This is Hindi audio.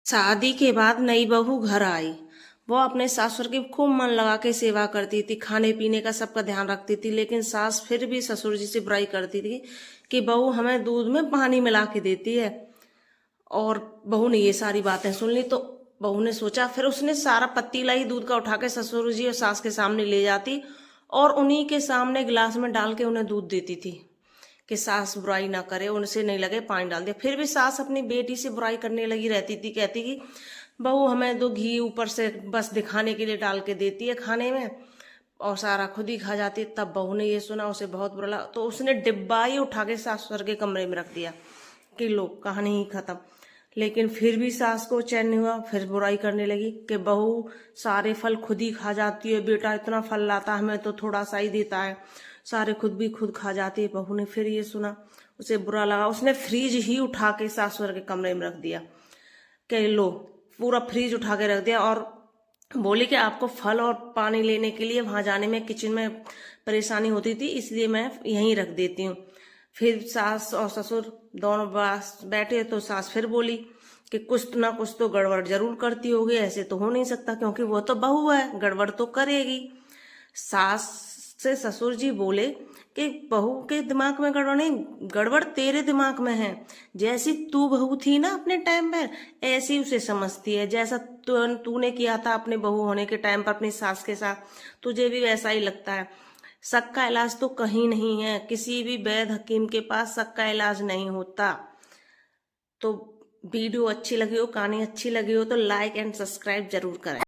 शादी के बाद नई बहू घर आई। वो अपने ससुर की खूब मन लगा के सेवा करती थी, खाने पीने का सबका ध्यान रखती थी, लेकिन सास फिर भी ससुर जी से बुराई करती थी कि बहू हमें दूध में पानी मिला के देती है। और बहू ने ये सारी बातें सुन ली तो बहू ने सोचा, फिर उसने सारा पतीला ही दूध का उठा के ससुर जी और सास के सामने ले जाती और उन्हीं के सामने गिलास में डाल के उन्हें दूध देती थी कि सास बुराई ना करे, उनसे नहीं लगे पानी डाल दिया। फिर भी सास अपनी बेटी से बुराई करने लगी रहती थी, कहती कि बहू हमें तो घी ऊपर से बस दिखाने के लिए डाल के देती है खाने में और सारा खुद ही खा जाती है। तब बहू ने ये सुना, उसे बहुत बुरा लगा, तो उसने डिब्बा ही उठा के ससुर के कमरे में रख दिया कि लो कहानी ही खत्म। लेकिन फिर भी सास को चैन नहीं हुआ, फिर बुराई करने लगी कि बहू सारे फल खुद ही खा जाती है, बेटा इतना फल लाता है हमें तो थोड़ा सा ही देता है, सारे खुद भी खुद खा जाती है। बहू ने फिर ये सुना, उसे बुरा लगा, उसने फ्रिज ही उठा के ससुर के कमरे में रख दिया कि लो पूरा फ्रिज उठा के रख दिया और बोली कि आपको फल और पानी लेने के लिए वहां जाने में किचन में परेशानी होती थी, इसलिए मैं यहीं रख देती हूँ। फिर सास और ससुर दोनों पास बैठे तो सास फिर बोली कि कुछ ना कुछ तो गड़बड़ जरूर करती होगी, ऐसे तो हो नहीं सकता क्योंकि वो तो बहू है, गड़बड़ तो करेगी। सास से ससुर जी बोले कि बहू के दिमाग में गड़बड़ नहीं, गड़बड़ तेरे दिमाग में है। जैसी तू बहू थी ना अपने टाइम पर, ऐसी उसे समझती है। जैसा तूने किया था अपने बहू होने के टाइम पर अपनी सास के साथ, तुझे भी वैसा ही लगता है। शक का इलाज तो कहीं नहीं है, किसी भी वैद्य हकीम के पास शक का इलाज नहीं होता। तो वीडियो अच्छी लगी हो, कहानी अच्छी लगी हो तो लाइक एंड सब्सक्राइब जरूर करें।